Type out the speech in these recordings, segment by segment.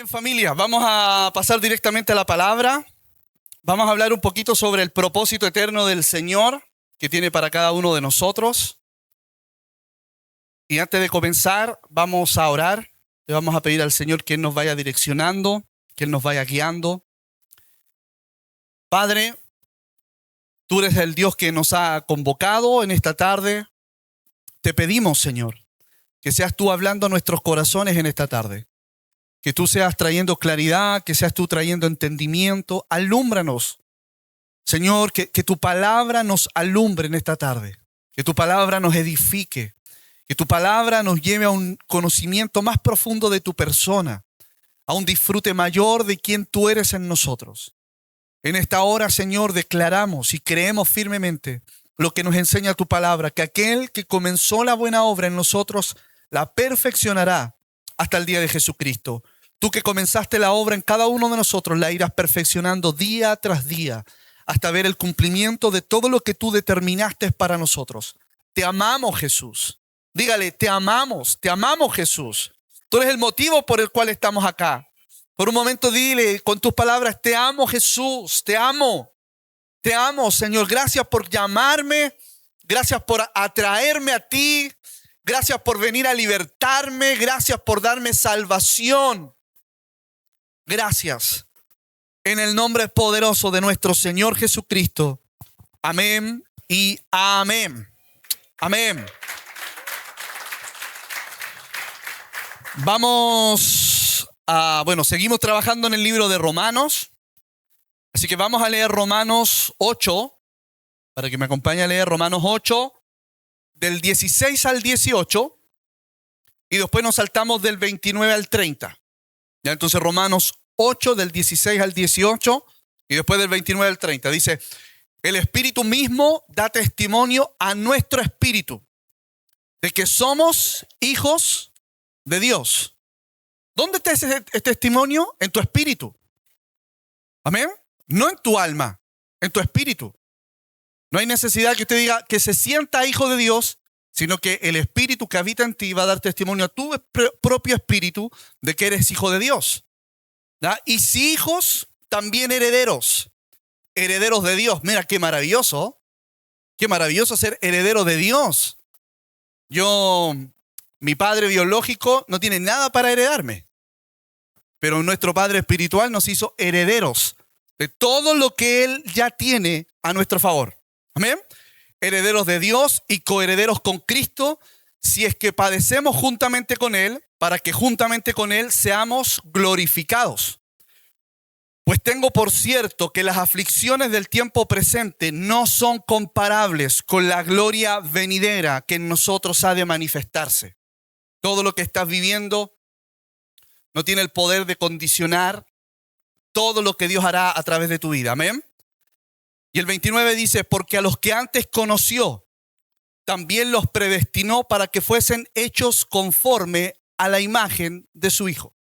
Bien, familia, vamos a pasar directamente a la palabra. Vamos a hablar un poquito sobre el propósito eterno del Señor que tiene para cada uno de nosotros. Y antes de comenzar, vamos a orar. Le vamos a pedir al Señor que Él nos vaya direccionando, que Él nos vaya guiando. Padre, tú eres el Dios que nos ha convocado en esta tarde. Te pedimos, Señor, que seas tú hablando a nuestros corazones en esta tarde. Que tú seas trayendo claridad, que seas tú trayendo entendimiento. Alúmbranos, Señor, que tu palabra nos alumbre en esta tarde. Que tu palabra nos edifique. Que tu palabra nos lleve a un conocimiento más profundo de tu persona. A un disfrute mayor de quién tú eres en nosotros. En esta hora, Señor, declaramos y creemos firmemente lo que nos enseña tu palabra. Que aquel que comenzó la buena obra en nosotros la perfeccionará hasta el día de Jesucristo. Tú que comenzaste la obra en cada uno de nosotros, la irás perfeccionando día tras día, hasta ver el cumplimiento de todo lo que tú determinaste para nosotros. Te amamos, Jesús. Dígale, te amamos Jesús. Tú eres el motivo por el cual estamos acá. Por un momento dile con tus palabras, te amo, Jesús, te amo, Señor. Gracias por llamarme, gracias por atraerme a ti. Gracias por venir a libertarme. Gracias por darme salvación. Gracias. En el nombre poderoso de nuestro Señor Jesucristo. Amén y amén. Amén. Seguimos trabajando en el libro de Romanos. Así que vamos a leer Romanos 8. Para que me acompañe a leer Romanos 8. Del 16 al 18, y después nos saltamos del 29 al 30. Ya, entonces Romanos 8 del 16 al 18 y después del 29 al 30. Dice, el Espíritu mismo da testimonio a nuestro espíritu de que somos hijos de Dios. ¿Dónde está ese testimonio? En tu espíritu. Amén. No en tu alma, en tu espíritu. No hay necesidad que usted diga que se sienta hijo de Dios, sino que el Espíritu que habita en ti va a dar testimonio a tu propio espíritu de que eres hijo de Dios. ¿Ya? Y si hijos, también herederos. Herederos de Dios. Mira, qué maravilloso. Qué maravilloso ser heredero de Dios. Mi padre biológico no tiene nada para heredarme. Pero nuestro Padre espiritual nos hizo herederos de todo lo que Él ya tiene a nuestro favor. Amén. Herederos de Dios y coherederos con Cristo, si es que padecemos juntamente con Él, para que juntamente con Él seamos glorificados. Pues tengo por cierto que las aflicciones del tiempo presente no son comparables con la gloria venidera que en nosotros ha de manifestarse. Todo lo que estás viviendo no tiene el poder de condicionar todo lo que Dios hará a través de tu vida. Amén. Y el 29 dice, porque a los que antes conoció, también los predestinó para que fuesen hechos conforme a la imagen de su Hijo.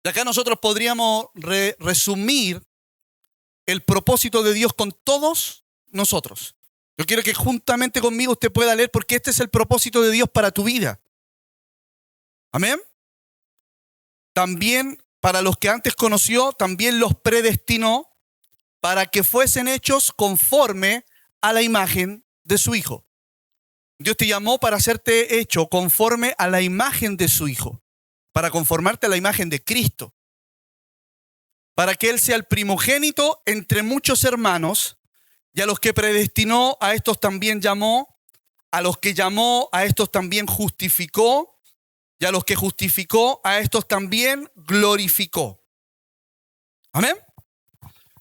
De acá nosotros podríamos resumir el propósito de Dios con todos nosotros. Yo quiero que juntamente conmigo usted pueda leer, porque este es el propósito de Dios para tu vida. Amén. También para los que antes conoció, también los predestinó para que fuesen hechos conforme a la imagen de su Hijo. Dios te llamó para hacerte hecho conforme a la imagen de su Hijo, para conformarte a la imagen de Cristo, para que Él sea el primogénito entre muchos hermanos, y a los que predestinó, a estos también llamó, a los que llamó, a estos también justificó, y a los que justificó, a estos también glorificó. Amén.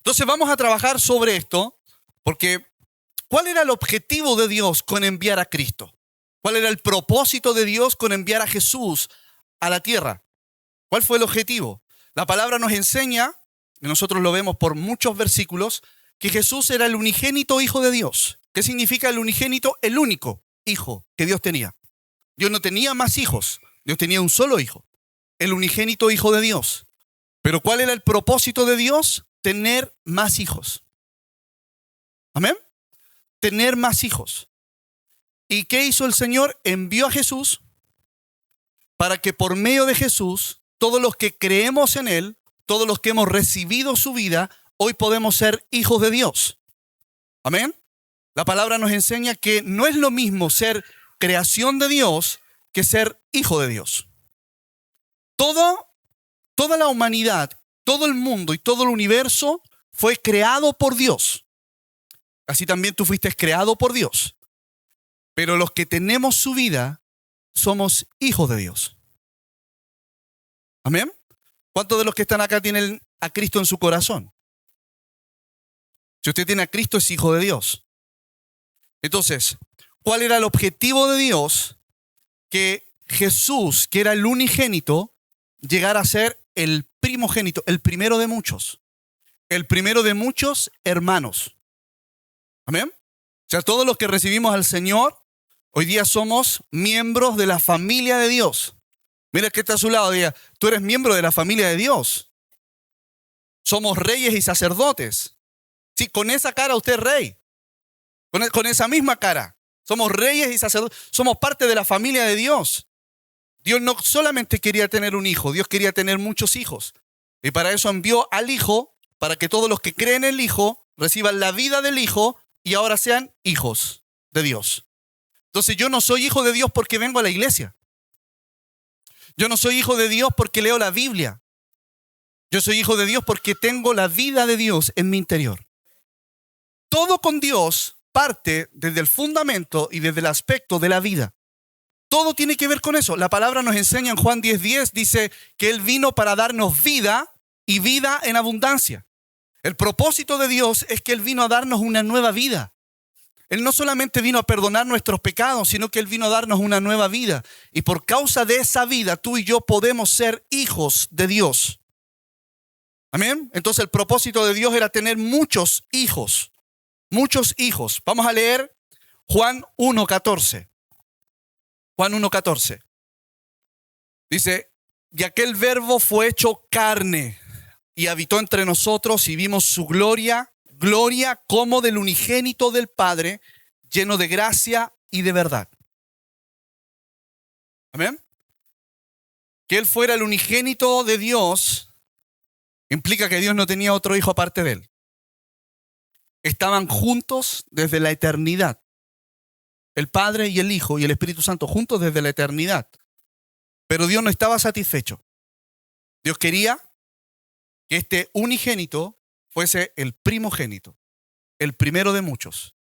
Entonces vamos a trabajar sobre esto, porque ¿cuál era el objetivo de Dios con enviar a Cristo? ¿Cuál era el propósito de Dios con enviar a Jesús a la tierra? ¿Cuál fue el objetivo? La palabra nos enseña, y nosotros lo vemos por muchos versículos, que Jesús era el unigénito Hijo de Dios. ¿Qué significa el unigénito? El único hijo que Dios tenía. Dios no tenía más hijos, Dios tenía un solo hijo, el unigénito Hijo de Dios. Pero ¿cuál era el propósito de Dios? Tener más hijos. Amén. Tener más hijos. ¿Y qué hizo el Señor? Envió a Jesús para que por medio de Jesús todos los que creemos en Él, todos los que hemos recibido su vida, hoy podemos ser hijos de Dios. Amén. La palabra nos enseña que no es lo mismo ser creación de Dios que ser hijo de Dios. Toda la humanidad, todo el mundo y todo el universo fue creado por Dios. Así también tú fuiste creado por Dios. Pero los que tenemos su vida somos hijos de Dios. Amén. ¿Cuántos de los que están acá tienen a Cristo en su corazón? Si usted tiene a Cristo, es hijo de Dios. Entonces, ¿cuál era el objetivo de Dios? Que Jesús, que era el unigénito, llegara a ser el primogénito, el primero de muchos. El primero de muchos hermanos. Amén. O sea, todos los que recibimos al Señor, hoy día somos miembros de la familia de Dios. Mira que está a su lado, diga, tú eres miembro de la familia de Dios. Somos reyes y sacerdotes. Sí, con esa cara usted es rey. Con esa misma cara. Somos reyes y sacerdotes. Somos parte de la familia de Dios. Dios no solamente quería tener un hijo, Dios quería tener muchos hijos. Y para eso envió al Hijo, para que todos los que creen en el Hijo reciban la vida del Hijo y ahora sean hijos de Dios. Entonces yo no soy hijo de Dios porque vengo a la iglesia. Yo no soy hijo de Dios porque leo la Biblia. Yo soy hijo de Dios porque tengo la vida de Dios en mi interior. Todo con Dios parte desde el fundamento y desde el aspecto de la vida. Todo tiene que ver con eso. La palabra nos enseña en Juan 10:10, dice que Él vino para darnos vida y vida en abundancia. El propósito de Dios es que Él vino a darnos una nueva vida. Él no solamente vino a perdonar nuestros pecados, sino que Él vino a darnos una nueva vida. Y por causa de esa vida, tú y yo podemos ser hijos de Dios. Amén. Entonces el propósito de Dios era tener muchos hijos. Muchos hijos. Vamos a leer Juan 1:14. Juan 1:14. Dice, y aquel verbo fue hecho carne y habitó entre nosotros y vimos su gloria, gloria como del unigénito del Padre, lleno de gracia y de verdad. Amén. Que Él fuera el unigénito de Dios implica que Dios no tenía otro hijo aparte de Él. Estaban juntos desde la eternidad. El Padre y el Hijo y el Espíritu Santo juntos desde la eternidad. Pero Dios no estaba satisfecho. Dios quería que este unigénito fuese el primogénito, el primero de muchos.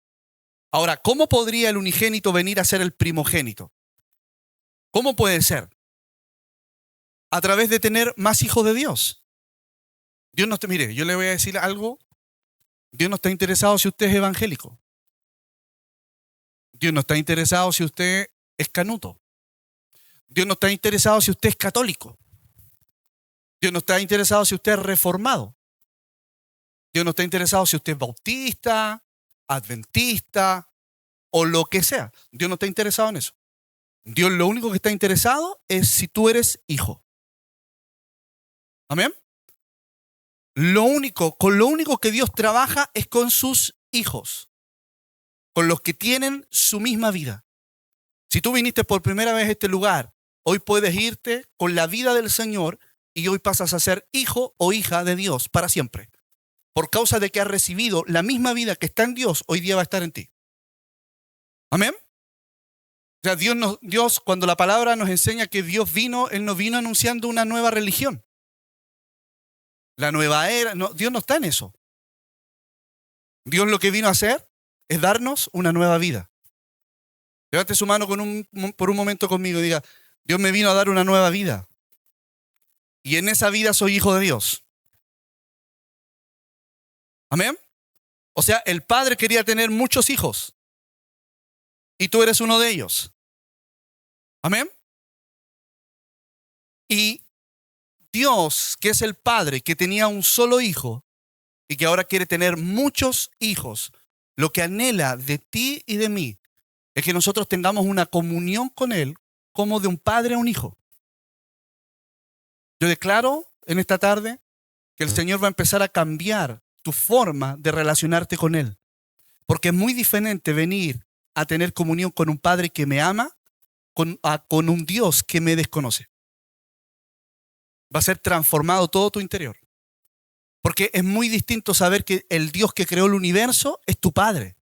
Ahora, ¿cómo podría el unigénito venir a ser el primogénito? ¿Cómo puede ser? A través de tener más hijos de Dios. Dios no está, mire, yo le voy a decir algo. Dios no está interesado si usted es evangélico. Dios no está interesado si usted es canuto. Dios no está interesado si usted es católico. Dios no está interesado si usted es reformado. Dios no está interesado si usted es bautista, adventista o lo que sea. Dios no está interesado en eso. Dios lo único que está interesado es si tú eres hijo. Amén. Con lo único que Dios trabaja es con sus hijos, con los que tienen su misma vida. Si tú viniste por primera vez a este lugar, hoy puedes irte con la vida del Señor y hoy pasas a ser hijo o hija de Dios para siempre. Por causa de que has recibido la misma vida que está en Dios, hoy día va a estar en ti. Amén. O sea, Dios, cuando la palabra nos enseña que Dios vino, Él no vino anunciando una nueva religión. La nueva era, no, Dios no está en eso. Dios lo que vino a hacer es darnos una nueva vida. Levante su mano por un momento conmigo y diga, Dios me vino a dar una nueva vida. Y en esa vida soy hijo de Dios. Amén. O sea, el Padre quería tener muchos hijos. Y tú eres uno de ellos. Amén. Y Dios, que es el Padre, que tenía un solo hijo y que ahora quiere tener muchos hijos, lo que anhela de ti y de mí es que nosotros tengamos una comunión con Él como de un padre a un hijo. Yo declaro en esta tarde que el Señor va a empezar a cambiar tu forma de relacionarte con Él. Porque es muy diferente venir a tener comunión con un Padre que me ama con un Dios que me desconoce. Va a ser transformado todo tu interior. Porque es muy distinto saber que el Dios que creó el universo es tu Padre.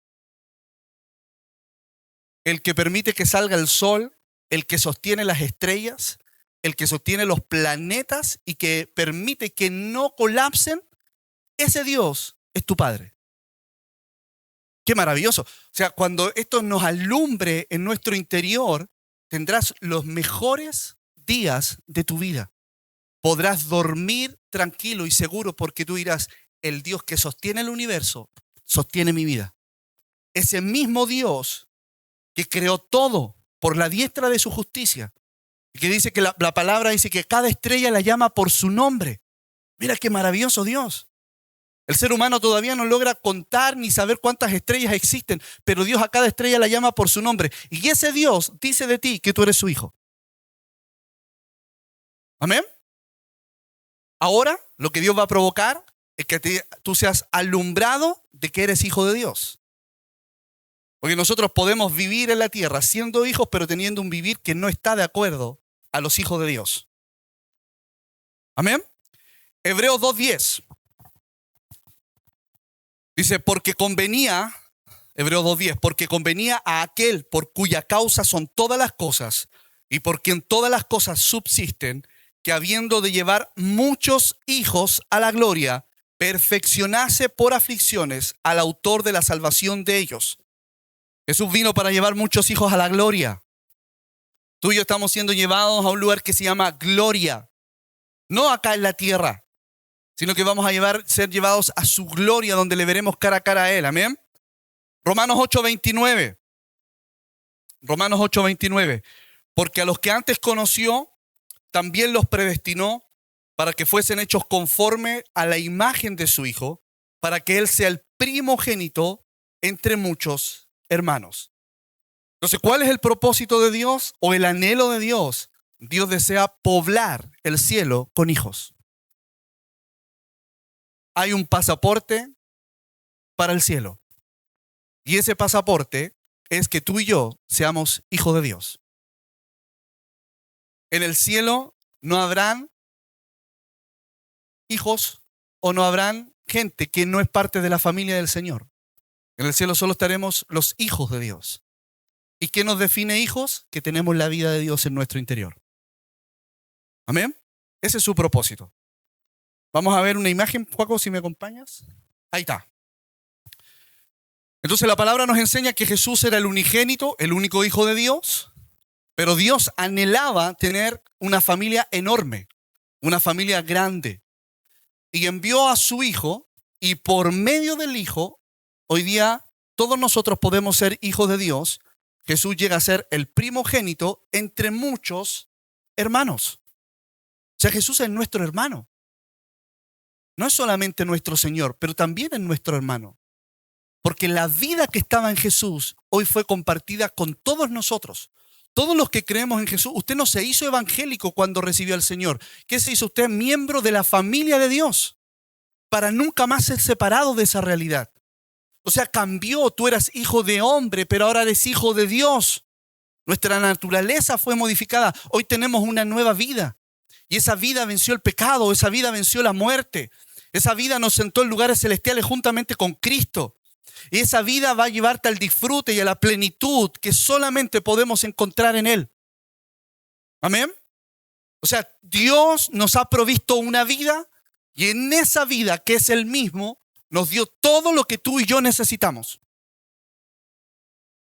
El que permite que salga el sol, el que sostiene las estrellas, el que sostiene los planetas y que permite que no colapsen, ese Dios es tu Padre. ¡Qué maravilloso! O sea, cuando esto nos alumbre en nuestro interior, tendrás los mejores días de tu vida. Podrás dormir tranquilo y seguro porque tú dirás, el Dios que sostiene el universo, sostiene mi vida. Ese mismo Dios que creó todo por la diestra de su justicia, y que dice que la palabra dice que cada estrella la llama por su nombre. Mira qué maravilloso Dios. El ser humano todavía no logra contar ni saber cuántas estrellas existen, pero Dios a cada estrella la llama por su nombre. Y ese Dios dice de ti que tú eres su hijo. ¿Amén? Ahora, lo que Dios va a provocar es que tú seas alumbrado de que eres hijo de Dios. Porque nosotros podemos vivir en la tierra siendo hijos, pero teniendo un vivir que no está de acuerdo a los hijos de Dios. ¿Amén? Hebreos 2:10. Dice, porque convenía, Hebreos 2:10, porque convenía a aquel por cuya causa son todas las cosas y por quien todas las cosas subsisten, que habiendo de llevar muchos hijos a la gloria, perfeccionase por aflicciones al autor de la salvación de ellos. Jesús vino para llevar muchos hijos a la gloria. Tú y yo estamos siendo llevados a un lugar que se llama gloria. No acá en la tierra, sino que vamos a ser llevados a su gloria, donde le veremos cara a cara a Él. Amén. Romanos 8:29. Romanos 8:29. Porque a los que antes conoció, también los predestinó para que fuesen hechos conforme a la imagen de su Hijo, para que Él sea el primogénito entre muchos hermanos. Entonces, ¿cuál es el propósito de Dios o el anhelo de Dios? Dios desea poblar el cielo con hijos. Hay un pasaporte para el cielo. Y ese pasaporte es que tú y yo seamos hijos de Dios. En el cielo no habrán hijos o no habrán gente que no es parte de la familia del Señor. En el cielo solo estaremos los hijos de Dios. ¿Y qué nos define hijos? Que tenemos la vida de Dios en nuestro interior. ¿Amén? Ese es su propósito. Vamos a ver una imagen, Juaco, si me acompañas. Ahí está. Entonces la palabra nos enseña que Jesús era el unigénito, el único hijo de Dios, pero Dios anhelaba tener una familia enorme, una familia grande. Y envió a su hijo, y por medio del hijo, hoy día todos nosotros podemos ser hijos de Dios. Jesús llega a ser el primogénito entre muchos hermanos. O sea, Jesús es nuestro hermano. No es solamente nuestro Señor, pero también es nuestro hermano. Porque la vida que estaba en Jesús hoy fue compartida con todos nosotros. Todos los que creemos en Jesús. Usted no se hizo evangélico cuando recibió al Señor. ¿Qué se hizo? Usted miembro de la familia de Dios para nunca más ser separado de esa realidad. O sea, cambió. Tú eras hijo de hombre, pero ahora eres hijo de Dios. Nuestra naturaleza fue modificada. Hoy tenemos una nueva vida. Y esa vida venció el pecado, esa vida venció la muerte. Esa vida nos sentó en lugares celestiales juntamente con Cristo. Y esa vida va a llevarte al disfrute y a la plenitud que solamente podemos encontrar en Él. Amén. O sea, Dios nos ha provisto una vida y en esa vida, que es Él mismo, nos dio todo lo que tú y yo necesitamos.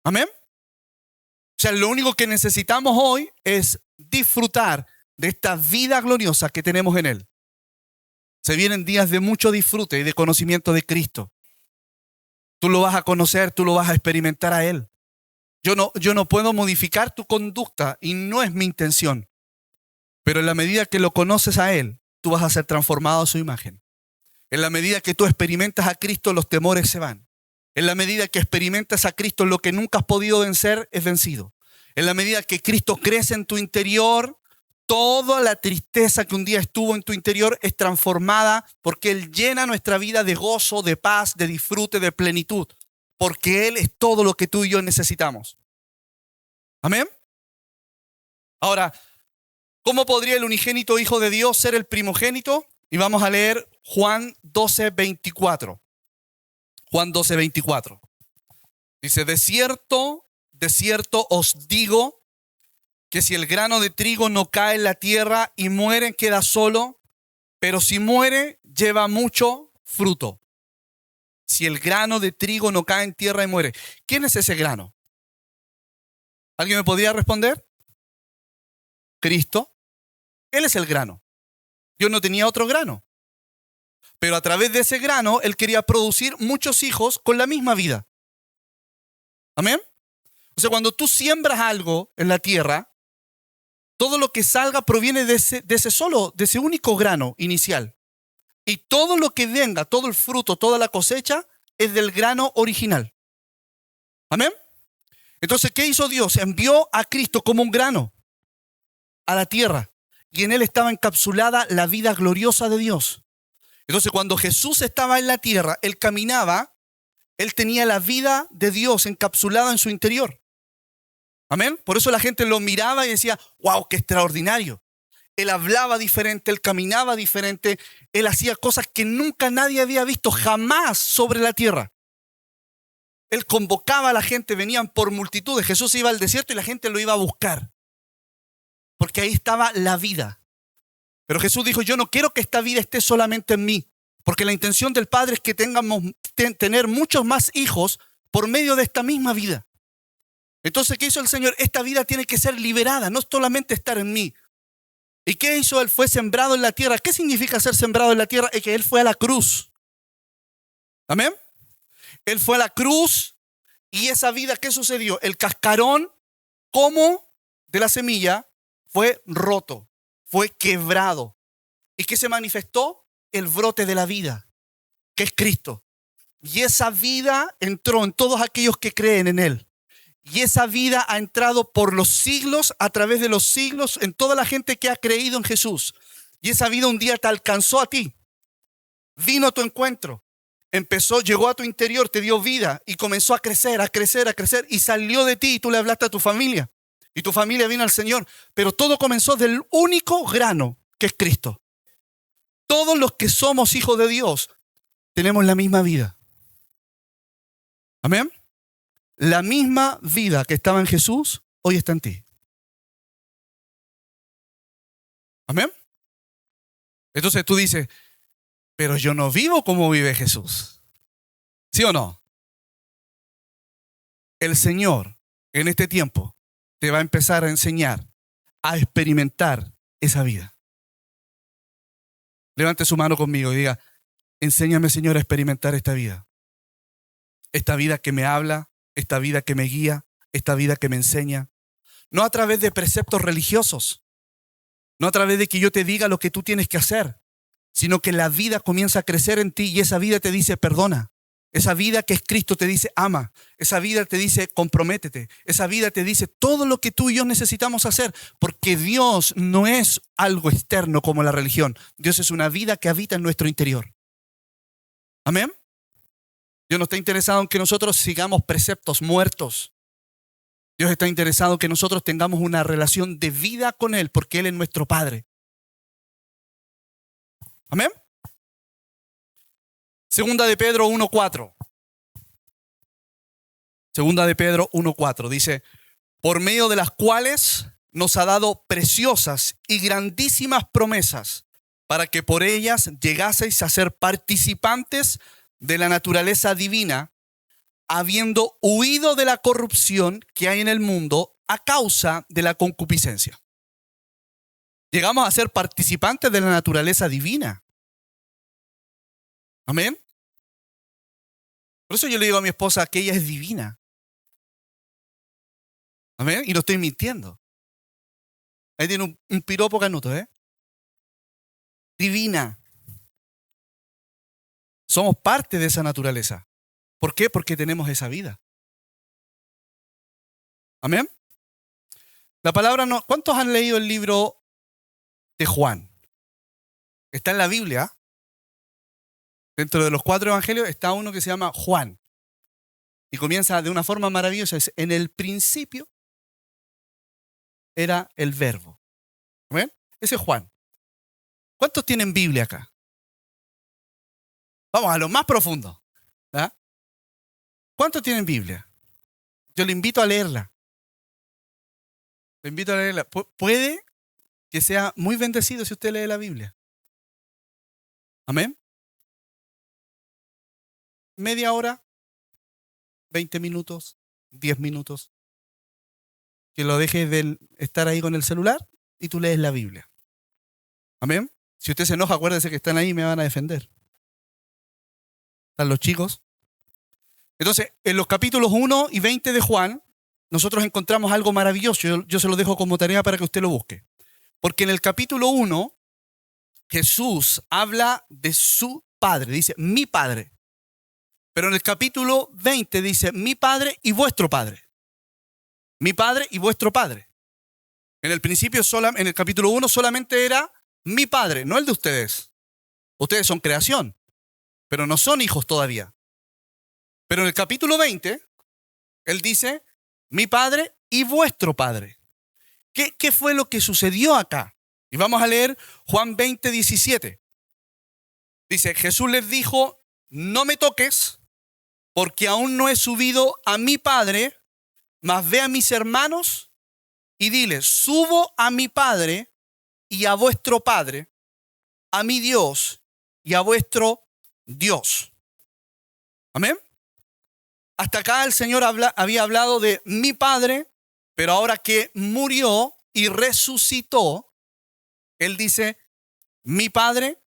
Amén. O sea, lo único que necesitamos hoy es disfrutar de esta vida gloriosa que tenemos en Él. Se vienen días de mucho disfrute y de conocimiento de Cristo. Tú lo vas a conocer, tú lo vas a experimentar a Él. Yo no puedo modificar tu conducta y no es mi intención. Pero en la medida que lo conoces a Él, tú vas a ser transformado a su imagen. En la medida que tú experimentas a Cristo, los temores se van. En la medida que experimentas a Cristo, lo que nunca has podido vencer es vencido. En la medida que Cristo crece en tu interior, toda la tristeza que un día estuvo en tu interior es transformada porque Él llena nuestra vida de gozo, de paz, de disfrute, de plenitud. Porque Él es todo lo que tú y yo necesitamos. Amén. Ahora, ¿Cómo podría el unigénito Hijo de Dios ser el primogénito? Y vamos a leer Juan 12:24. Juan 12:24. Dice, de cierto os digo que si el grano de trigo no cae en la tierra y muere, queda solo, pero si muere, lleva mucho fruto. Si el grano de trigo no cae en tierra y muere. ¿Quién es ese grano? ¿Alguien me podría responder? Cristo. Él es el grano. Dios no tenía otro grano. Pero a través de ese grano, Él quería producir muchos hijos con la misma vida. ¿Amén? O sea, cuando tú siembras algo en la tierra, todo lo que salga proviene de ese único grano inicial. Y todo lo que venga, todo el fruto, toda la cosecha, es del grano original. ¿Amén? Entonces, ¿qué hizo Dios? Envió a Cristo como un grano a la tierra. Y en Él estaba encapsulada la vida gloriosa de Dios. Entonces, cuando Jesús estaba en la tierra, Él caminaba, Él tenía la vida de Dios encapsulada en su interior. ¿Amén? Por eso la gente lo miraba y decía, wow, qué extraordinario. Él hablaba diferente, Él caminaba diferente, Él hacía cosas que nunca nadie había visto jamás sobre la tierra. Él convocaba a la gente, venían por multitudes. Jesús iba al desierto y la gente lo iba a buscar. Porque ahí estaba la vida. Pero Jesús dijo, yo no quiero que esta vida esté solamente en mí. Porque la intención del Padre es que tengamos tener muchos más hijos por medio de esta misma vida. Entonces, ¿qué hizo el Señor? Esta vida tiene que ser liberada, no solamente estar en mí. ¿Y qué hizo? Él fue sembrado en la tierra. ¿Qué significa ser sembrado en la tierra? Es que Él fue a la cruz. ¿Amén? Él fue a la cruz y esa vida, ¿qué sucedió? El cascarón, como de la semilla, fue roto, fue quebrado. ¿Y qué se manifestó? El brote de la vida, que es Cristo. Y esa vida entró en todos aquellos que creen en Él. Y esa vida ha entrado por los siglos, a través de los siglos, en toda la gente que ha creído en Jesús. Y esa vida un día te alcanzó a ti. Vino a tu encuentro. Llegó a tu interior, te dio vida y comenzó a crecer, a crecer, a crecer. Y salió de ti y tú le hablaste a tu familia. Y tu familia vino al Señor. Pero todo comenzó del único grano que es Cristo. Todos los que somos hijos de Dios tenemos la misma vida. Amén. La misma vida que estaba en Jesús, hoy está en ti. Amén. Entonces tú dices, pero yo no vivo como vive Jesús. ¿Sí o no? El Señor en este tiempo te va a empezar a enseñar a experimentar esa vida. Levante su mano conmigo y diga, enséñame, Señor, a experimentar esta vida. Esta vida que me habla, esta vida que me guía, esta vida que me enseña. No a través de preceptos religiosos, no a través de que yo te diga lo que tú tienes que hacer, sino que la vida comienza a crecer en ti y esa vida te dice perdona. Esa vida que es Cristo te dice ama. Esa vida te dice comprométete. Esa vida te dice todo lo que tú y yo necesitamos hacer, porque Dios no es algo externo como la religión. Dios es una vida que habita en nuestro interior. Amén. Dios no está interesado en que nosotros sigamos preceptos muertos. Dios está interesado en que nosotros tengamos una relación de vida con Él, porque Él es nuestro Padre. Amén. Segunda de Pedro 1:4. Segunda de Pedro 1:4 dice, por medio de las cuales nos ha dado preciosas y grandísimas promesas, para que por ellas llegaseis a ser participantes de la naturaleza divina, habiendo huido de la corrupción que hay en el mundo a causa de la concupiscencia. Llegamos a ser participantes de la naturaleza divina. Amén. Por eso yo le digo a mi esposa que ella es divina. Amén. Y no estoy mintiendo. Ahí tiene un piropo canuto, ¿eh? Divina. Somos parte de esa naturaleza. ¿Por qué? Porque tenemos esa vida. Amén. La palabra no. ¿Cuántos han leído el libro de Juan? Está en la Biblia. Dentro de los 4 evangelios está uno que se llama Juan. Y comienza de una forma maravillosa. En el principio era el verbo. ¿Ven? Ese es Juan. ¿Cuántos tienen Biblia acá? Vamos a lo más profundo. ¿Ah? ¿Cuántos tienen Biblia? Yo le invito a leerla. Le invito a leerla. Puede que sea muy bendecido si usted lee la Biblia. Amén. Media hora, 20 minutos, 10 minutos. Que lo dejes de estar ahí con el celular y tú lees la Biblia. Amén. Si usted se enoja, acuérdese que están ahí y me van a defender. Están los chicos. Entonces, en los capítulos 1 y 20 de Juan, nosotros encontramos algo maravilloso. Yo se lo dejo como tarea para que usted lo busque. Porque en el capítulo 1, Jesús habla de su Padre. Dice, mi Padre. Pero en el capítulo 20 dice, mi Padre y vuestro Padre. Mi Padre y vuestro Padre. En el principio, en el capítulo 1, solamente era mi Padre, no el de ustedes. Ustedes son creación, pero no son hijos todavía. Pero en el capítulo 20, él dice, mi Padre y vuestro Padre. ¿Qué fue lo que sucedió acá? Y vamos a leer Juan 20, 17. Dice, Jesús les dijo, no me toques, porque aún no he subido a mi Padre, mas ve a mis hermanos y diles, subo a mi Padre y a vuestro Padre, a mi Dios y a vuestro Dios. Amén. Hasta acá el Señor había hablado de mi Padre, pero ahora que murió y resucitó, Él dice, mi Padre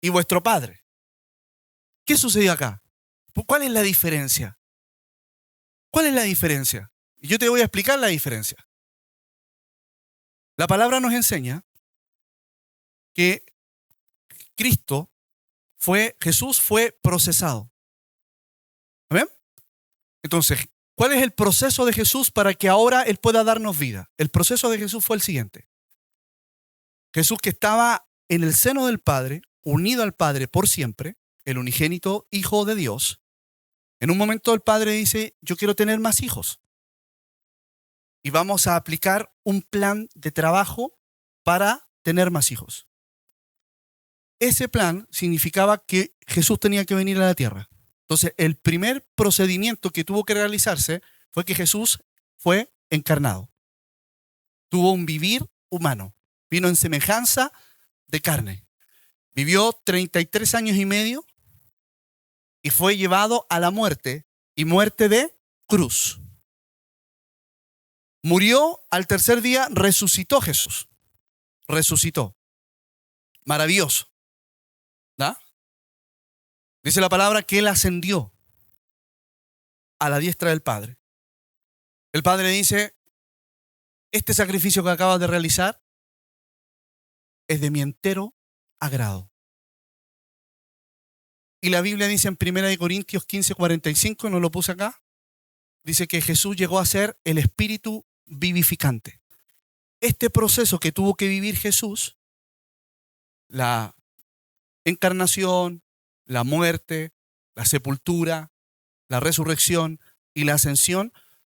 y vuestro Padre. ¿Qué sucedió acá? ¿Cuál es la diferencia? ¿Cuál es la diferencia? Y yo te voy a explicar la diferencia. La palabra nos enseña que Jesús fue procesado. ¿Amén? Entonces, ¿cuál es el proceso de Jesús para que ahora Él pueda darnos vida? El proceso de Jesús fue el siguiente. Jesús, que estaba en el seno del Padre, unido al Padre por siempre, el unigénito Hijo de Dios, en un momento el Padre dice, yo quiero tener más hijos. Y vamos a aplicar un plan de trabajo para tener más hijos. Ese plan significaba que Jesús tenía que venir a la tierra. Entonces, el primer procedimiento que tuvo que realizarse fue que Jesús fue encarnado. Tuvo un vivir humano. Vino en semejanza de carne. Vivió 33 años y medio y fue llevado a la muerte, y muerte de cruz. Murió, al tercer día resucitó Jesús. Resucitó. Maravilloso. ¿Da? Dice la palabra que Él ascendió a la diestra del Padre. El Padre dice, este sacrificio que acabas de realizar es de mi entero agrado. Y la Biblia dice en 1 Corintios 15, 45, no lo puse acá, dice que Jesús llegó a ser el Espíritu vivificante. Este proceso que tuvo que vivir Jesús, la encarnación, la muerte, la sepultura, la resurrección y la ascensión,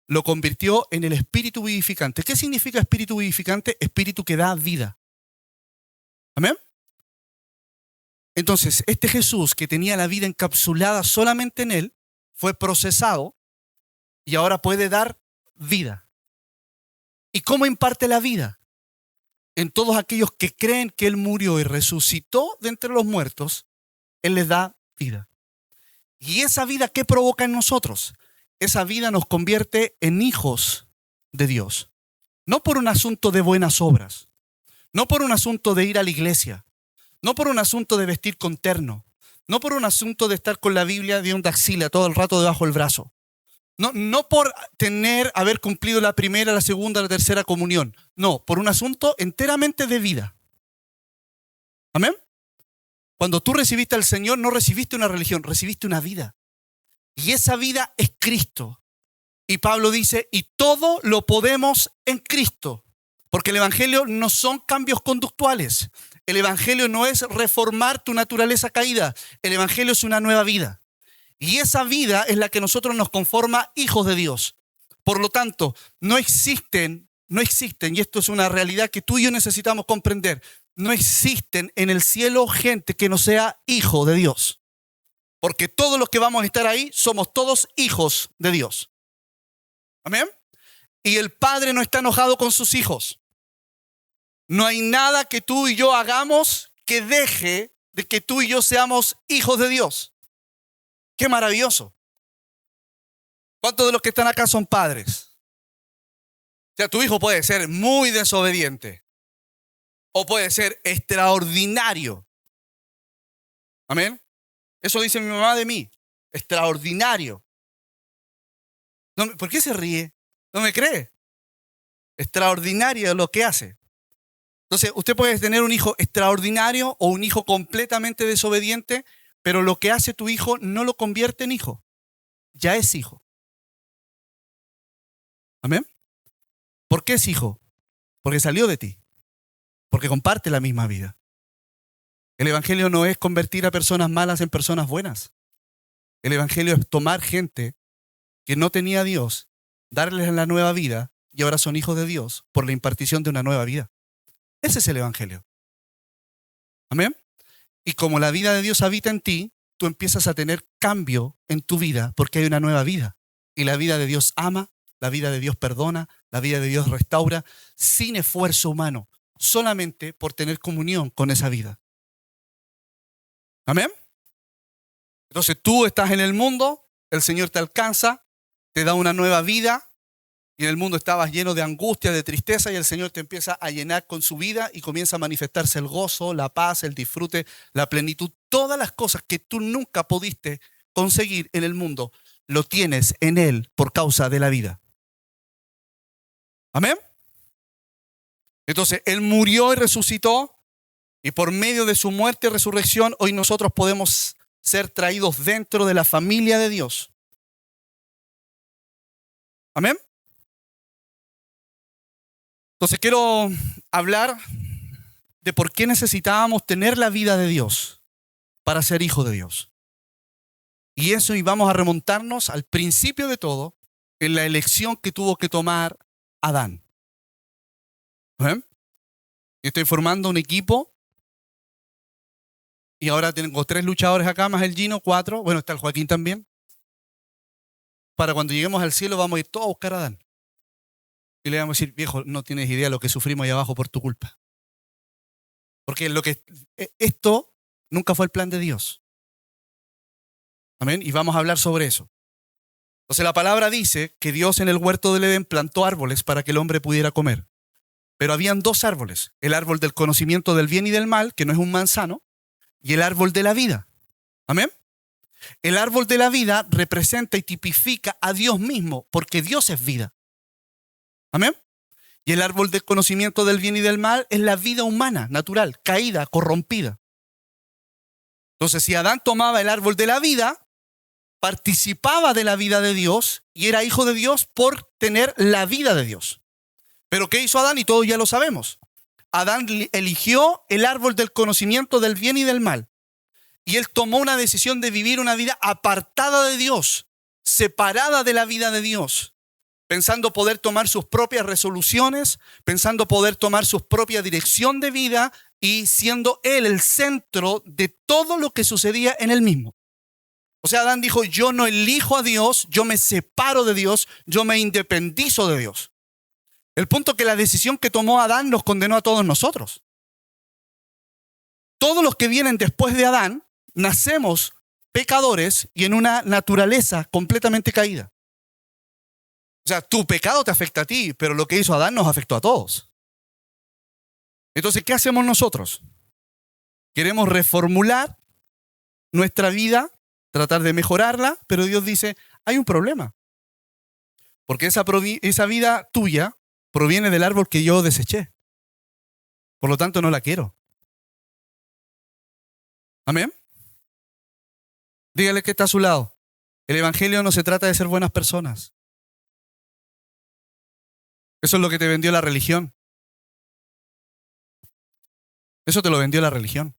lo convirtió en el Espíritu vivificante. ¿Qué significa Espíritu vivificante? Espíritu que da vida. ¿Amén? Entonces, este Jesús que tenía la vida encapsulada solamente en Él, fue procesado y ahora puede dar vida. ¿Y cómo imparte la vida? En todos aquellos que creen que Él murió y resucitó de entre los muertos, Él les da vida. ¿Y esa vida qué provoca en nosotros? Esa vida nos convierte en hijos de Dios. No por un asunto de buenas obras, no por un asunto de ir a la iglesia, no por un asunto de vestir con terno, no por un asunto de estar con la Biblia de un daxila todo el rato debajo del brazo. No por haber cumplido la primera, la segunda, la tercera comunión. No, por un asunto enteramente de vida. ¿Amén? Cuando tú recibiste al Señor, no recibiste una religión, recibiste una vida. Y esa vida es Cristo. Y Pablo dice, y todo lo podemos en Cristo. Porque el Evangelio no son cambios conductuales. El Evangelio no es reformar tu naturaleza caída. El Evangelio es una nueva vida. Y esa vida es la que nosotros nos conforma hijos de Dios. Por lo tanto, no existen no existen, y esto es una realidad que tú y yo necesitamos comprender, no existen en el cielo gente que no sea hijo de Dios. Porque todos los que vamos a estar ahí somos todos hijos de Dios. ¿Amén? Y el Padre no está enojado con sus hijos. No hay nada que tú y yo hagamos que deje de que tú y yo seamos hijos de Dios. ¡Qué maravilloso! ¿Cuántos de los que están acá son padres? O sea, tu hijo puede ser muy desobediente o puede ser extraordinario. ¿Amén? Eso dice mi mamá de mí. Extraordinario. No, ¿por qué se ríe? ¿No me cree? Extraordinario lo que hace. Entonces, usted puede tener un hijo extraordinario o un hijo completamente desobediente, pero lo que hace tu hijo no lo convierte en hijo. Ya es hijo. ¿Amén? ¿Por qué es hijo? Porque salió de ti. Porque comparte la misma vida. El evangelio no es convertir a personas malas en personas buenas. El evangelio es tomar gente que no tenía a Dios, darles la nueva vida y ahora son hijos de Dios por la impartición de una nueva vida. Ese es el evangelio. ¿Amén? Y como la vida de Dios habita en ti, tú empiezas a tener cambio en tu vida porque hay una nueva vida. Y la vida de Dios ama, la vida de Dios perdona, la vida de Dios restaura, sin esfuerzo humano, solamente por tener comunión con esa vida. ¿Amén? Entonces tú estás en el mundo, el Señor te alcanza, te da una nueva vida, y en el mundo estabas lleno de angustia, de tristeza, y el Señor te empieza a llenar con su vida y comienza a manifestarse el gozo, la paz, el disfrute, la plenitud. Todas las cosas que tú nunca pudiste conseguir en el mundo, lo tienes en Él por causa de la vida. ¿Amén? Entonces, Él murió y resucitó, y por medio de su muerte y resurrección, hoy nosotros podemos ser traídos dentro de la familia de Dios. ¿Amén? Entonces quiero hablar de por qué necesitábamos tener la vida de Dios para ser hijo de Dios. Y eso, y vamos a remontarnos al principio de todo, en la elección que tuvo que tomar Adán. ¿Amén? Yo estoy formando un equipo y ahora tengo 3 luchadores acá, más el Gino, 4. Bueno, está el Joaquín también. Para cuando lleguemos al cielo vamos a ir todos a buscar a Adán. Y le vamos a decir, viejo, no tienes idea de lo que sufrimos ahí abajo por tu culpa. Porque esto nunca fue el plan de Dios. Amén. Y vamos a hablar sobre eso. Entonces la palabra dice que Dios en el huerto del Edén plantó árboles para que el hombre pudiera comer. Pero habían 2 árboles. El árbol del conocimiento del bien y del mal, que no es un manzano, y el árbol de la vida. Amén. El árbol de la vida representa y tipifica a Dios mismo, porque Dios es vida. Amén. Y el árbol del conocimiento del bien y del mal es la vida humana, natural, caída, corrompida. Entonces, si Adán tomaba el árbol de la vida, participaba de la vida de Dios y era hijo de Dios por tener la vida de Dios. Pero ¿qué hizo Adán? Y todos ya lo sabemos. Adán eligió el árbol del conocimiento del bien y del mal. Y él tomó una decisión de vivir una vida apartada de Dios, separada de la vida de Dios, pensando poder tomar sus propias resoluciones, pensando poder tomar su propia dirección de vida y siendo él el centro de todo lo que sucedía en él mismo. O sea, Adán dijo, yo no elijo a Dios, yo me separo de Dios, yo me independizo de Dios. El punto es que la decisión que tomó Adán nos condenó a todos nosotros. Todos los que vienen después de Adán, nacemos pecadores y en una naturaleza completamente caída. O sea, tu pecado te afecta a ti, pero lo que hizo Adán nos afectó a todos. Entonces, ¿qué hacemos nosotros? Queremos reformular nuestra vida, tratar de mejorarla, pero Dios dice, hay un problema. Porque esa vida tuya proviene del árbol que yo deseché. Por lo tanto, no la quiero. ¿Amén? Dígale que está a su lado. El evangelio no se trata de ser buenas personas. Eso es lo que te vendió la religión. Eso te lo vendió la religión.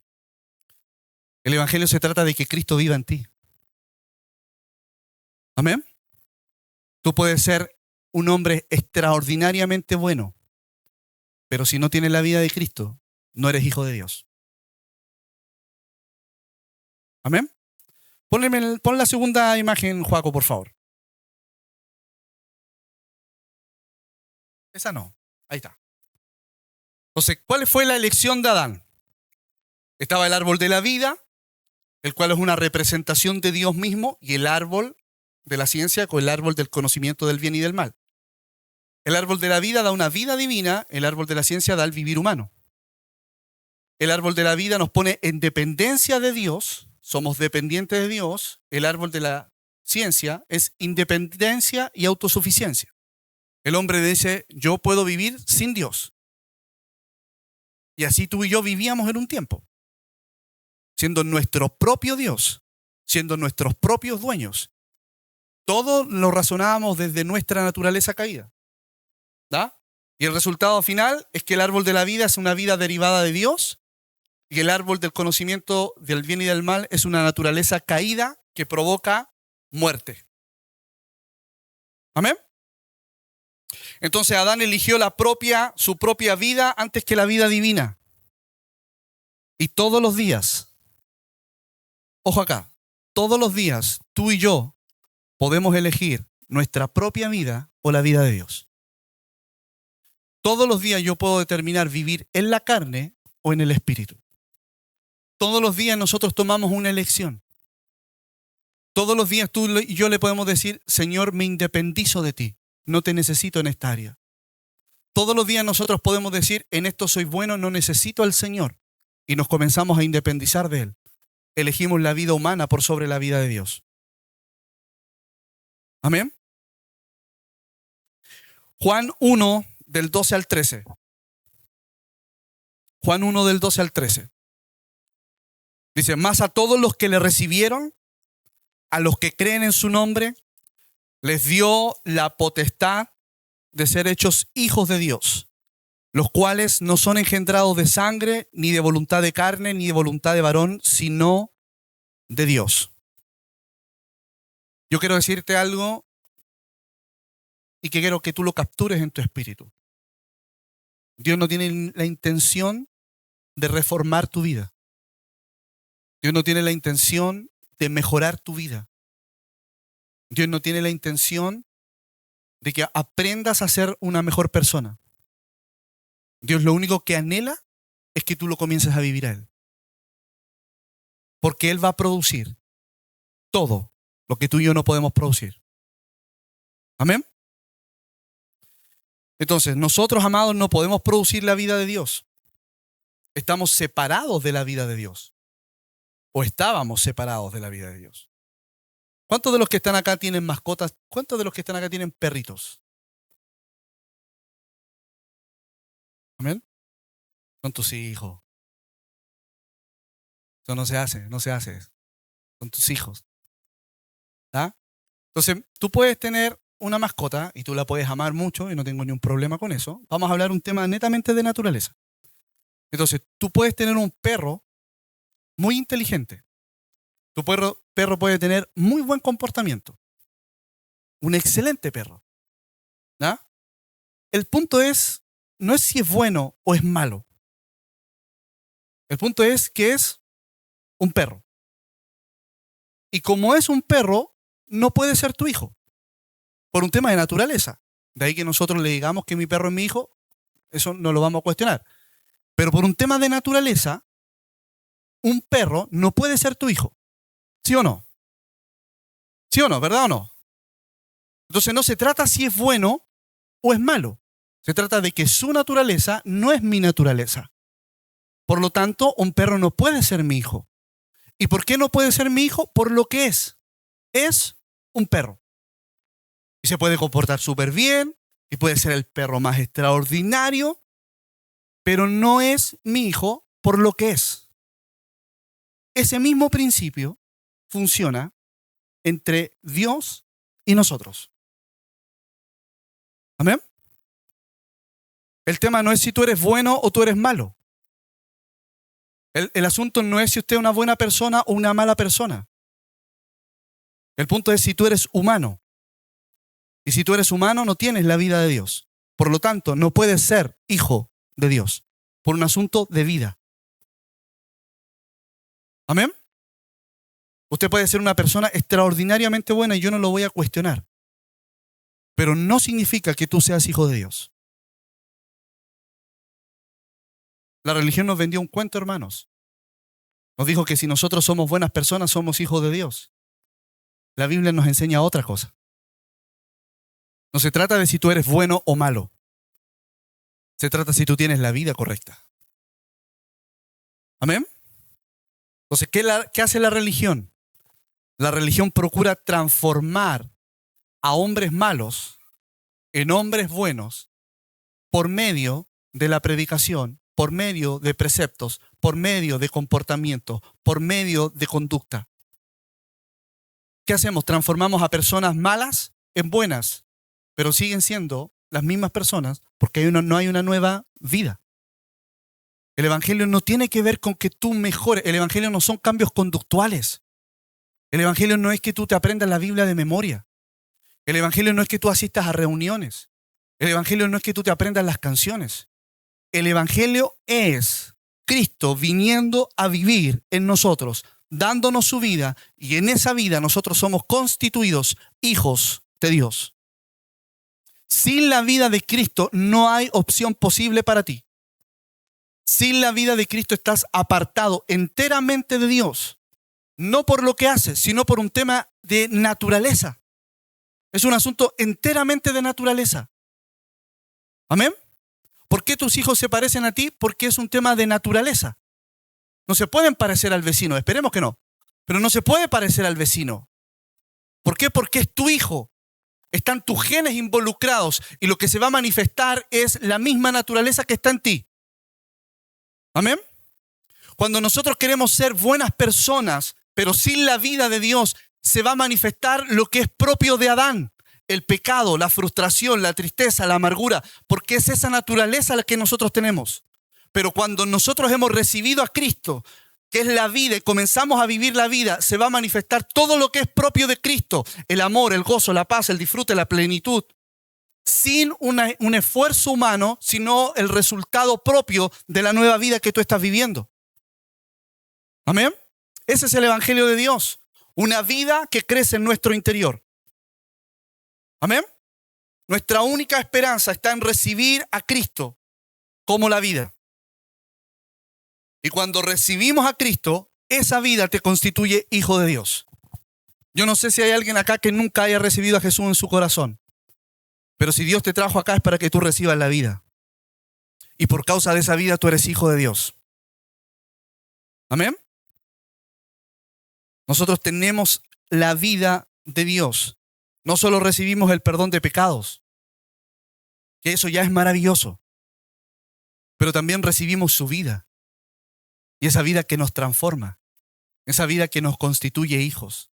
El evangelio se trata de que Cristo viva en ti. ¿Amén? Tú puedes ser un hombre extraordinariamente bueno, Pero si no tienes la vida de Cristo, no eres hijo de Dios. ¿Amén? Pon la segunda imagen, Joaco, por favor. Esa no. Ahí está. Entonces, ¿cuál fue la elección de Adán? Estaba el árbol de la vida, el cual es una representación de Dios mismo, y el árbol de la ciencia con el árbol del conocimiento del bien y del mal. El árbol de la vida da una vida divina, el árbol de la ciencia da el vivir humano. El árbol de la vida nos pone en dependencia de Dios, somos dependientes de Dios. El árbol de la ciencia es independencia y autosuficiencia. El hombre dice, yo puedo vivir sin Dios. Y así tú y yo vivíamos en un tiempo, siendo nuestro propio Dios, siendo nuestros propios dueños. Todo lo razonábamos desde nuestra naturaleza caída. ¿Da? Y el resultado final es que el árbol de la vida es una vida derivada de Dios y el árbol del conocimiento del bien y del mal es una naturaleza caída que provoca muerte. ¿Amén? Entonces Adán eligió su propia vida antes que la vida divina. Y todos los días, ojo acá, todos los días tú y yo podemos elegir nuestra propia vida o la vida de Dios. Todos los días yo puedo determinar vivir en la carne o en el espíritu. Todos los días nosotros tomamos una elección. Todos los días tú y yo le podemos decir, Señor, me independizo de ti. No te necesito en esta área. Todos los días nosotros podemos decir, en esto soy bueno, no necesito al Señor. Y nos comenzamos a independizar de Él. Elegimos la vida humana por sobre la vida de Dios. Amén. Juan 1, del 12 al 13. Juan 1, del 12 al 13. Dice, más a todos los que le recibieron, a los que creen en su nombre, les dio la potestad de ser hechos hijos de Dios, los cuales no son engendrados de sangre, ni de voluntad de carne, ni de voluntad de varón, sino de Dios. Yo quiero decirte algo y que quiero que tú lo captures en tu espíritu. Dios no tiene la intención de reformar tu vida. Dios no tiene la intención de mejorar tu vida. Dios no tiene la intención de que aprendas a ser una mejor persona. Dios lo único que anhela es que tú lo comiences a vivir a Él. Porque Él va a producir todo lo que tú y yo no podemos producir. ¿Amén? Entonces, nosotros, amados, no podemos producir la vida de Dios. Estamos separados de la vida de Dios. O estábamos separados de la vida de Dios. ¿Cuántos de los que están acá tienen mascotas? ¿Cuántos de los que están acá tienen perritos? ¿Amén? Son tus hijos. Eso no se hace, no se hace. Son tus hijos. ¿Ah? Entonces, tú puedes tener una mascota y tú la puedes amar mucho y no tengo ningún problema con eso. Vamos a hablar un tema netamente de naturaleza. Entonces, tú puedes tener un perro muy inteligente. Tu perro puede tener muy buen comportamiento. Un excelente perro. ¿Ah? El punto no es si es bueno o es malo. El punto es que es un perro. Y como es un perro, no puede ser tu hijo. Por un tema de naturaleza. De ahí que nosotros le digamos que mi perro es mi hijo, eso no lo vamos a cuestionar. Pero por un tema de naturaleza, un perro no puede ser tu hijo. ¿Sí o no? ¿Sí o no? ¿Verdad o no? Entonces no se trata si es bueno o es malo. Se trata de que su naturaleza no es mi naturaleza. Por lo tanto, un perro no puede ser mi hijo. ¿Y por qué no puede ser mi hijo? Por lo que es. Es un perro. Y se puede comportar súper bien, y puede ser el perro más extraordinario, pero no es mi hijo por lo que es. Ese mismo principio funciona entre Dios y nosotros. ¿Amén? El tema no es si tú eres bueno o tú eres malo. El asunto no es si usted es una buena persona o una mala persona. El punto es si tú eres humano. Y si tú eres humano, no tienes la vida de Dios. Por lo tanto, no puedes ser hijo de Dios, por un asunto de vida. ¿Amén? Usted puede ser una persona extraordinariamente buena y yo no lo voy a cuestionar, pero no significa que tú seas hijo de Dios. La religión nos vendió un cuento, hermanos. Nos dijo que si nosotros somos buenas personas, somos hijos de Dios. La Biblia nos enseña otra cosa. No se trata de si tú eres bueno o malo. Se trata si tú tienes la vida correcta. ¿Amén? Entonces, ¿qué hace la religión? La religión procura transformar a hombres malos en hombres buenos por medio de la predicación, por medio de preceptos, por medio de comportamiento, por medio de conducta. ¿Qué hacemos? Transformamos a personas malas en buenas, pero siguen siendo las mismas personas porque no hay una nueva vida. El evangelio no tiene que ver con que tú mejores. El evangelio no son cambios conductuales. El evangelio no es que tú te aprendas la Biblia de memoria. El evangelio no es que tú asistas a reuniones. El evangelio no es que tú te aprendas las canciones. El evangelio es Cristo viniendo a vivir en nosotros, dándonos su vida, y en esa vida nosotros somos constituidos hijos de Dios. Sin la vida de Cristo no hay opción posible para ti. Sin la vida de Cristo estás apartado enteramente de Dios. No por lo que haces, sino por un tema de naturaleza. Es un asunto enteramente de naturaleza. ¿Amén? ¿Por qué tus hijos se parecen a ti? Porque es un tema de naturaleza. No se pueden parecer al vecino, esperemos que no. Pero no se puede parecer al vecino. ¿Por qué? Porque es tu hijo. Están tus genes involucrados y lo que se va a manifestar es la misma naturaleza que está en ti. ¿Amén? Cuando nosotros queremos ser buenas personas, pero sin la vida de Dios, se va a manifestar lo que es propio de Adán. El pecado, la frustración, la tristeza, la amargura, porque es esa naturaleza la que nosotros tenemos. Pero cuando nosotros hemos recibido a Cristo, que es la vida, y comenzamos a vivir la vida, se va a manifestar todo lo que es propio de Cristo. El amor, el gozo, la paz, el disfrute, la plenitud. Sin un esfuerzo humano, sino el resultado propio de la nueva vida que tú estás viviendo. ¿Amén? Ese es el evangelio de Dios. Una vida que crece en nuestro interior. ¿Amén? Nuestra única esperanza está en recibir a Cristo como la vida. Y cuando recibimos a Cristo, esa vida te constituye hijo de Dios. Yo no sé si hay alguien acá que nunca haya recibido a Jesús en su corazón. Pero si Dios te trajo acá es para que tú recibas la vida. Y por causa de esa vida tú eres hijo de Dios. ¿Amén? Nosotros tenemos la vida de Dios. No solo recibimos el perdón de pecados, que eso ya es maravilloso, pero también recibimos su vida. Y esa vida que nos transforma, esa vida que nos constituye hijos.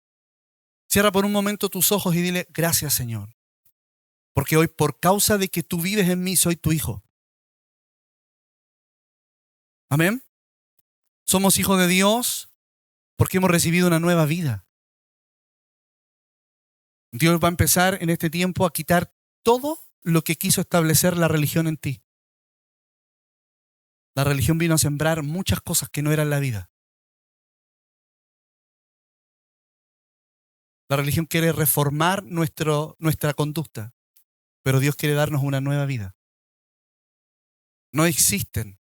Cierra por un momento tus ojos y dile, gracias Señor, porque hoy por causa de que tú vives en mí soy tu hijo. Amén. Somos hijos de Dios porque hemos recibido una nueva vida. Dios va a empezar en este tiempo a quitar todo lo que quiso establecer la religión en ti. La religión vino a sembrar muchas cosas que no eran la vida. La religión quiere reformar nuestra conducta, pero Dios quiere darnos una nueva vida. No existen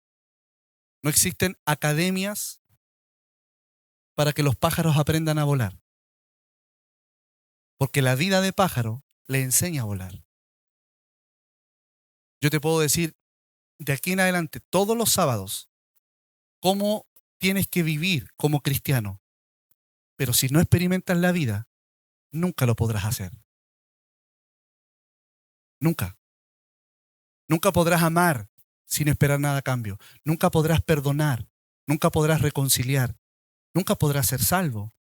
academias para que los pájaros aprendan a volar. Porque la vida de pájaro le enseña a volar. Yo te puedo decir de aquí en adelante, todos los sábados, cómo tienes que vivir como cristiano. Pero si no experimentas la vida, nunca lo podrás hacer. Nunca. Nunca podrás amar sin esperar nada a cambio. Nunca podrás perdonar. Nunca podrás reconciliar. Nunca podrás ser salvo.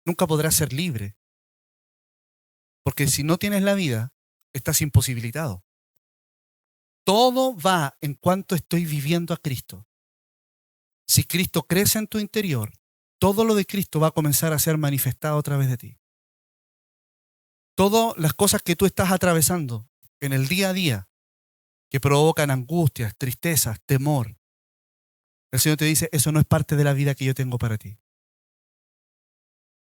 Nunca podrás ser libre. Porque si no tienes la vida, estás imposibilitado. Todo va en cuanto estoy viviendo a Cristo. Si Cristo crece en tu interior, todo lo de Cristo va a comenzar a ser manifestado a través de ti. Todas las cosas que tú estás atravesando en el día a día que provocan angustias, tristezas, temor. El Señor te dice, eso no es parte de la vida que yo tengo para ti.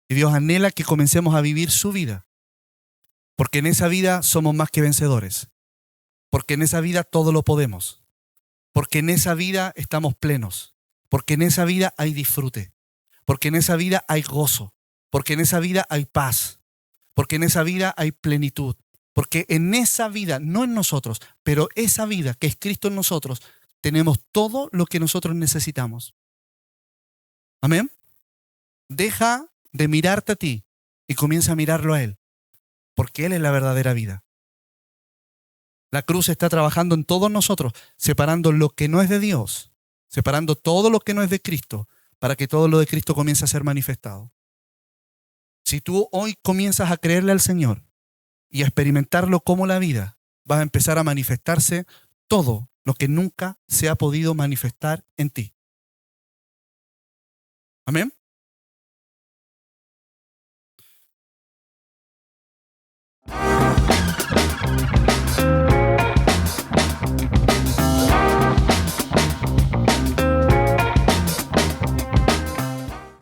Y Dios anhela que comencemos a vivir su vida, porque en esa vida somos más que vencedores, porque en esa vida todo lo podemos, porque en esa vida estamos plenos, porque en esa vida hay disfrute, porque en esa vida hay gozo, porque en esa vida hay paz, porque en esa vida hay plenitud, porque en esa vida, no en nosotros, pero esa vida que es Cristo en nosotros, tenemos todo lo que nosotros necesitamos. Amén. Deja de mirarte a ti y comienza a mirarlo a Él, porque Él es la verdadera vida. La cruz está trabajando en todos nosotros, separando lo que no es de Dios, separando todo lo que no es de Cristo, para que todo lo de Cristo comience a ser manifestado. Si tú hoy comienzas a creerle al Señor y a experimentarlo como la vida, vas a empezar a manifestarse todo lo que nunca se ha podido manifestar en ti. Amén.